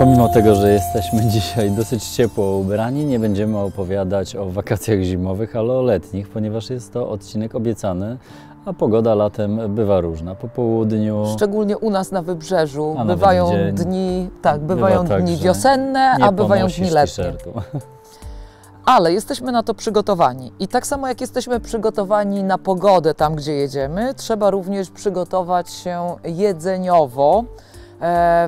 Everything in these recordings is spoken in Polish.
Pomimo tego, że jesteśmy dzisiaj dosyć ciepło ubrani, nie będziemy opowiadać o wakacjach zimowych, ale o letnich, ponieważ jest to odcinek obiecany, a pogoda latem bywa różna. Po południu... Szczególnie u nas na Wybrzeżu bywają dni, bywają dni wiosenne, a bywają dni letnie. Ale jesteśmy na to przygotowani. I tak samo jak jesteśmy przygotowani na pogodę tam, gdzie jedziemy, trzeba również przygotować się jedzeniowo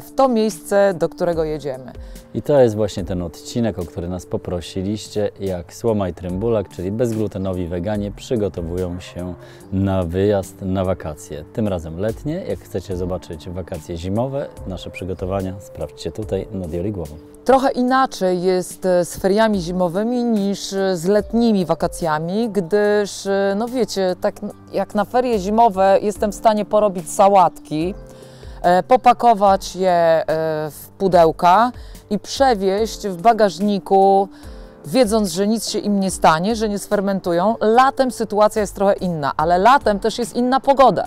w to miejsce, do którego jedziemy. I to jest właśnie ten odcinek, o który nas poprosiliście, jak Słoma i Trymbulak, czyli bezglutenowi weganie, przygotowują się na wyjazd na wakacje. Tym razem letnie. Jak chcecie zobaczyć wakacje zimowe, nasze przygotowania, sprawdźcie tutaj nad Joli Głową. Trochę inaczej jest z feriami zimowymi niż z letnimi wakacjami, gdyż, no wiecie, tak jak na ferie zimowe jestem w stanie porobić sałatki, popakować je w pudełka i przewieźć w bagażniku, wiedząc, że nic się im nie stanie, że nie sfermentują. Latem sytuacja jest trochę inna, ale latem też jest inna pogoda.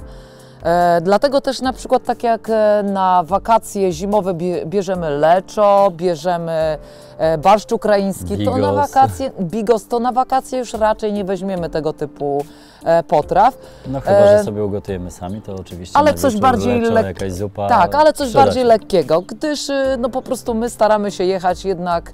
Dlatego też na przykład tak jak na wakacje zimowe bierzemy leczo, bierzemy barszcz ukraiński, bigos. To na wakacje, bigos, to na wakacje już raczej nie weźmiemy tego typu potraw. No chyba, że sobie ugotujemy sami, to oczywiście. Ale coś bardziej jakaś zupa. Tak, ale coś bardziej lekkiego, gdyż no po prostu my staramy się jechać jednak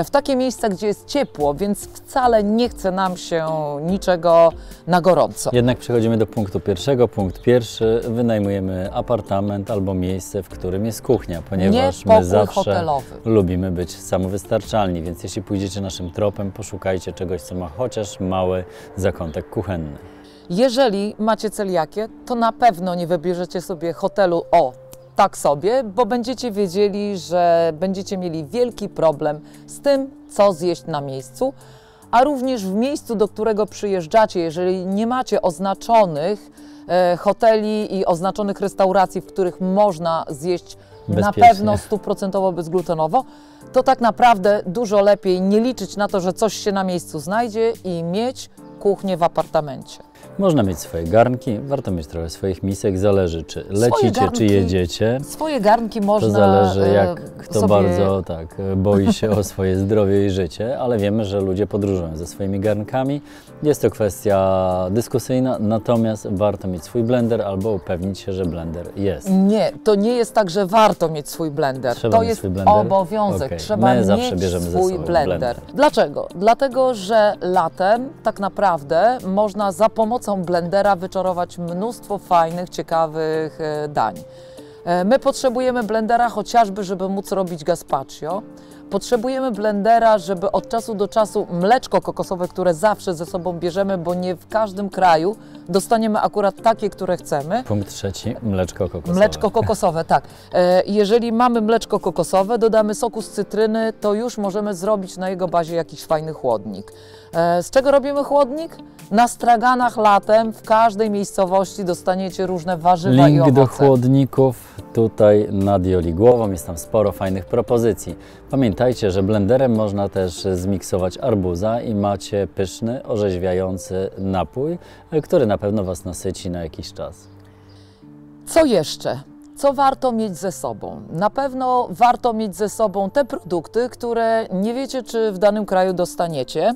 w takie miejsca, gdzie jest ciepło, więc wcale nie chce nam się niczego na gorąco. Jednak przechodzimy do punktu pierwszego. Punkt pierwszy, wynajmujemy apartament albo miejsce, w którym jest kuchnia, ponieważ my zawsze hotelowy. Lubimy być samowystarczalni, więc jeśli pójdziecie naszym tropem, poszukajcie czegoś, co ma chociaż mały zakątek kuchenny. Jeżeli macie celiakię, to na pewno nie wybierzecie sobie hotelu tak sobie, bo będziecie wiedzieli, że będziecie mieli wielki problem z tym, co zjeść na miejscu, a również w miejscu, do którego przyjeżdżacie, jeżeli nie macie oznaczonych hoteli i oznaczonych restauracji, w których można zjeść na pewno 100% bezglutenowo, to tak naprawdę dużo lepiej nie liczyć na to, że coś się na miejscu znajdzie i mieć kuchnię w apartamencie. Można mieć swoje garnki, warto mieć trochę swoich misek, zależy czy lecicie, czy jedziecie. Swoje garnki można... To zależy jak kto bardzo boi się o swoje zdrowie i życie, ale wiemy, że ludzie podróżują ze swoimi garnkami. Jest to kwestia dyskusyjna, natomiast warto mieć swój blender albo upewnić się, że blender jest. Nie, to nie jest tak, że warto mieć swój blender. To jest obowiązek. Trzeba mieć swój blender. Dlaczego? Dlatego, że latem tak naprawdę można za pomocą blendera wyczarować mnóstwo fajnych, ciekawych dań. My potrzebujemy blendera chociażby, żeby móc robić gazpacho. Potrzebujemy blendera, żeby od czasu do czasu mleczko kokosowe, które zawsze ze sobą bierzemy, bo nie w każdym kraju dostaniemy akurat takie, które chcemy. Punkt trzeci, mleczko kokosowe. Mleczko kokosowe, tak. Jeżeli mamy mleczko kokosowe, dodamy soku z cytryny, to już możemy zrobić na jego bazie jakiś fajny chłodnik. Z czego robimy chłodnik? Na straganach latem w każdej miejscowości dostaniecie różne warzywa i owoce. Link do chłodników tutaj nad Joli Głową, jest tam sporo fajnych propozycji. Pamiętajcie, że blenderem można też zmiksować arbuza i macie pyszny, orzeźwiający napój, który na pewno Was nasyci na jakiś czas. Co jeszcze? Co warto mieć ze sobą? Na pewno warto mieć ze sobą te produkty, które nie wiecie, czy w danym kraju dostaniecie.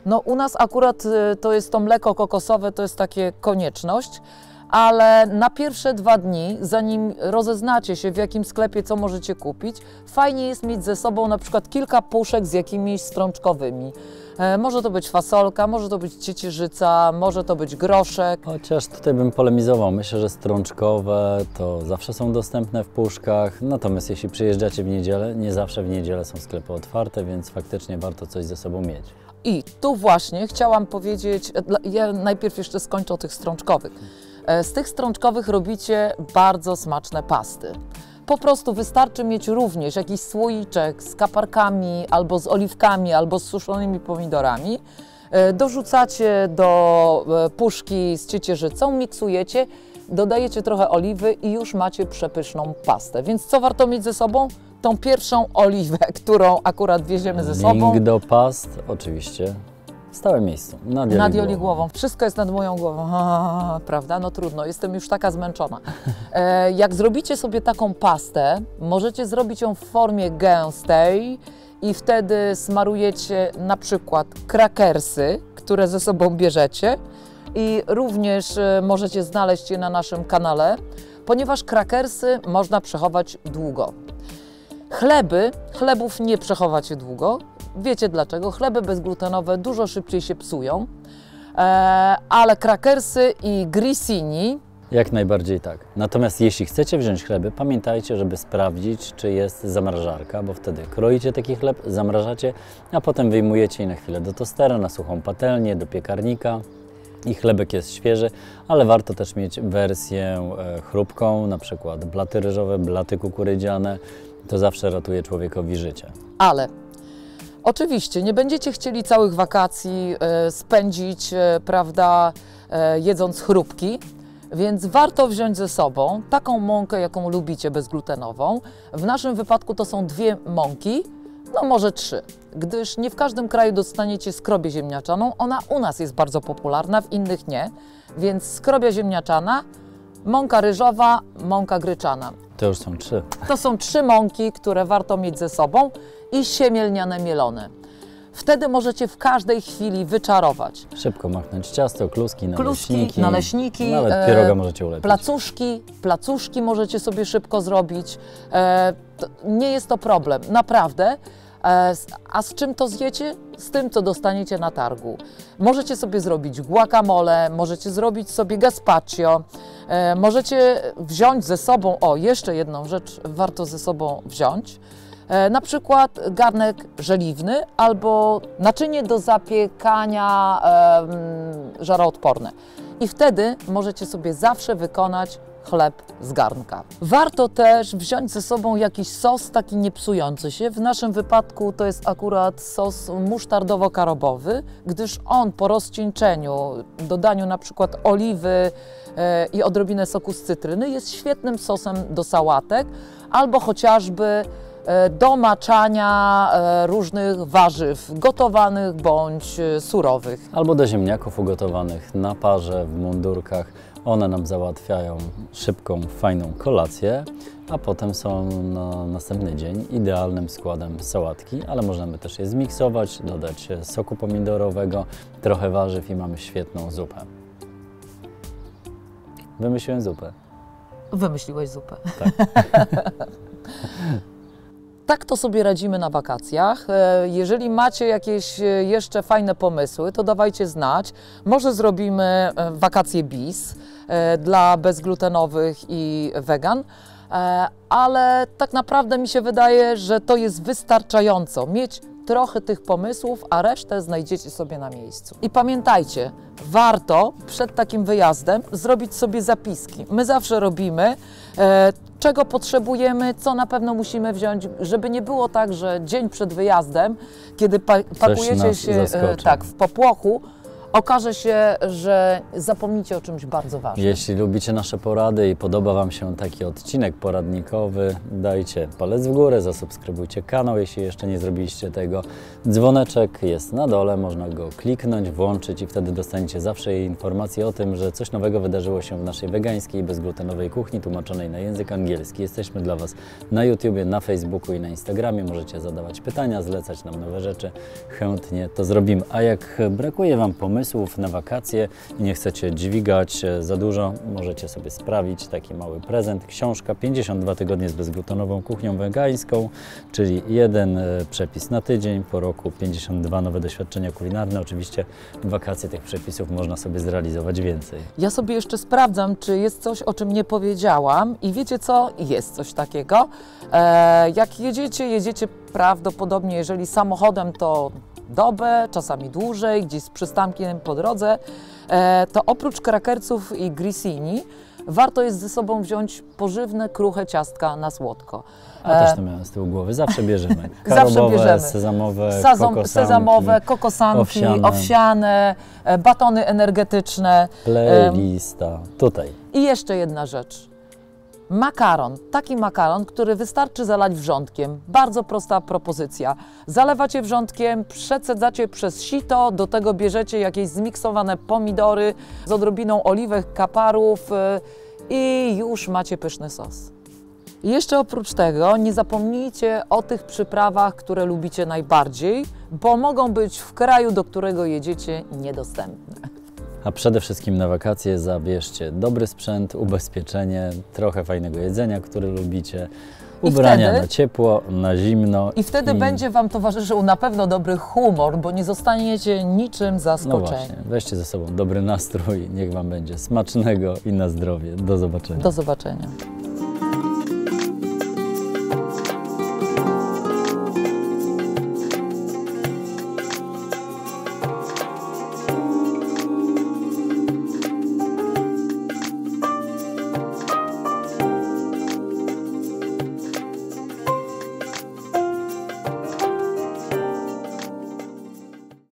No u nas akurat to jest to mleko kokosowe, to jest takie konieczność, ale na pierwsze 2 dni, zanim rozeznacie się, w jakim sklepie co możecie kupić, fajnie jest mieć ze sobą na przykład kilka puszek z jakimiś strączkowymi. Może to być fasolka, może to być ciecierzyca, może to być groszek. Chociaż tutaj bym polemizował. Myślę, że strączkowe to zawsze są dostępne w puszkach. Natomiast jeśli przyjeżdżacie w niedzielę, nie zawsze w niedzielę są sklepy otwarte, więc faktycznie warto coś ze sobą mieć. I tu właśnie chciałam powiedzieć, ja najpierw jeszcze skończę o tych strączkowych. Z tych strączkowych robicie bardzo smaczne pasty. Po prostu wystarczy mieć również jakiś słoiczek z kaparkami, albo z oliwkami, albo z suszonymi pomidorami. Dorzucacie do puszki z ciecierzycą, miksujecie, dodajecie trochę oliwy i już macie przepyszną pastę. Więc co warto mieć ze sobą? Tą pierwszą oliwę, którą akurat wieziemy ze sobą. Link do past oczywiście W stałym miejscu, nad Joli głową. Wszystko jest nad moją głową, prawda? No trudno, jestem już taka zmęczona. Jak zrobicie sobie taką pastę, możecie zrobić ją w formie gęstej i wtedy smarujecie na przykład krakersy, które ze sobą bierzecie i również możecie znaleźć je na naszym kanale, ponieważ krakersy można przechować długo. Chlebów nie przechowacie długo. Wiecie dlaczego? Chleby bezglutenowe dużo szybciej się psują, ale krakersy i grissini jak najbardziej tak. Natomiast jeśli chcecie wziąć chleby, pamiętajcie, żeby sprawdzić, czy jest zamrażarka, bo wtedy kroicie taki chleb, zamrażacie, a potem wyjmujecie je na chwilę do tostera, na suchą patelnię, do piekarnika i chlebek jest świeży, ale warto też mieć wersję chrupką, na przykład blaty ryżowe, blaty kukurydziane. To zawsze ratuje człowiekowi życie. Ale oczywiście nie będziecie chcieli całych wakacji spędzić, prawda, jedząc chrupki, więc warto wziąć ze sobą taką mąkę, jaką lubicie, bezglutenową. W naszym wypadku to są 2 mąki, no może 3, gdyż nie w każdym kraju dostaniecie skrobię ziemniaczaną. Ona u nas jest bardzo popularna, w innych nie, więc skrobia ziemniaczana, mąka ryżowa, mąka gryczana. To już są 3. To są 3 mąki, które warto mieć ze sobą i siemię lniane mielone. Wtedy możecie w każdej chwili wyczarować. Szybko machnąć ciasto, kluski, naleśniki, nawet pieroga możecie ulepić. Placuszki możecie sobie szybko zrobić. Nie jest to problem, naprawdę. A z czym to zjecie? Z tym, co dostaniecie na targu. Możecie sobie zrobić guacamole, możecie zrobić sobie gazpacho, możecie wziąć ze sobą, jeszcze jedną rzecz warto ze sobą wziąć, na przykład garnek żeliwny albo naczynie do zapiekania żaroodporne. I wtedy możecie sobie zawsze wykonać chleb z garnka. Warto też wziąć ze sobą jakiś sos taki niepsujący się. W naszym wypadku to jest akurat sos musztardowo-karobowy, gdyż on po rozcieńczeniu, dodaniu na przykład oliwy i odrobinę soku z cytryny jest świetnym sosem do sałatek albo chociażby do maczania różnych warzyw gotowanych bądź surowych. Albo do ziemniaków ugotowanych na parze, w mundurkach. One nam załatwiają szybką, fajną kolację, a potem są na następny dzień idealnym składem sałatki, ale możemy też je zmiksować, dodać soku pomidorowego, trochę warzyw i mamy świetną zupę. Wymyśliłem zupę. Wymyśliłeś zupę. Tak. Tak to sobie radzimy na wakacjach. Jeżeli macie jakieś jeszcze fajne pomysły, to dawajcie znać. Może zrobimy wakacje bis dla bezglutenowych i wegan, ale tak naprawdę mi się wydaje, że to jest wystarczająco. Mieć trochę tych pomysłów, a resztę znajdziecie sobie na miejscu. I pamiętajcie, warto przed takim wyjazdem zrobić sobie zapiski. My zawsze robimy, czego potrzebujemy, co na pewno musimy wziąć, żeby nie było tak, że dzień przed wyjazdem, kiedy pakujecie się w popłochu, okaże się, że zapomnicie o czymś bardzo ważnym. Jeśli lubicie nasze porady i podoba Wam się taki odcinek poradnikowy, dajcie palec w górę, zasubskrybujcie kanał, jeśli jeszcze nie zrobiliście tego. Dzwoneczek jest na dole, można go kliknąć, włączyć i wtedy dostaniecie zawsze informacje o tym, że coś nowego wydarzyło się w naszej wegańskiej i bezglutenowej kuchni tłumaczonej na język angielski. Jesteśmy dla Was na YouTubie, na Facebooku i na Instagramie. Możecie zadawać pytania, zlecać nam nowe rzeczy. Chętnie to zrobimy. A jak brakuje Wam pomysłów na wakacje i nie chcecie dźwigać za dużo, możecie sobie sprawić taki mały prezent. Książka 52 tygodnie z bezglutenową kuchnią wegańską, czyli 1 przepis na tydzień, po roku 52 nowe doświadczenia kulinarne. Oczywiście w wakacje tych przepisów można sobie zrealizować więcej. Ja sobie jeszcze sprawdzam, czy jest coś, o czym nie powiedziałam i wiecie co? Jest coś takiego. Jak jedziecie prawdopodobnie, jeżeli samochodem, to dobę, czasami dłużej, gdzieś z przystankiem po drodze, to oprócz krakersów i grissini warto jest ze sobą wziąć pożywne, kruche ciastka na słodko. A też to miałem z tyłu głowy, zawsze bierzemy. Karobowe, sezamowe, kokosanki, owsiane, batony energetyczne. Playlista, tutaj. I jeszcze jedna rzecz. Makaron, taki makaron, który wystarczy zalać wrzątkiem. Bardzo prosta propozycja. Zalewacie wrzątkiem, przecedzacie przez sito, do tego bierzecie jakieś zmiksowane pomidory z odrobiną oliwek, kaparów i już macie pyszny sos. Jeszcze oprócz tego nie zapomnijcie o tych przyprawach, które lubicie najbardziej, bo mogą być w kraju, do którego jedziecie, niedostępne. A przede wszystkim na wakacje zabierzcie dobry sprzęt, ubezpieczenie, trochę fajnego jedzenia, które lubicie, ubrania na ciepło, na zimno. I wtedy będzie Wam towarzyszył na pewno dobry humor, bo nie zostaniecie niczym zaskoczeni. No właśnie, weźcie ze sobą dobry nastrój, niech Wam będzie smacznego i na zdrowie. Do zobaczenia. Do zobaczenia.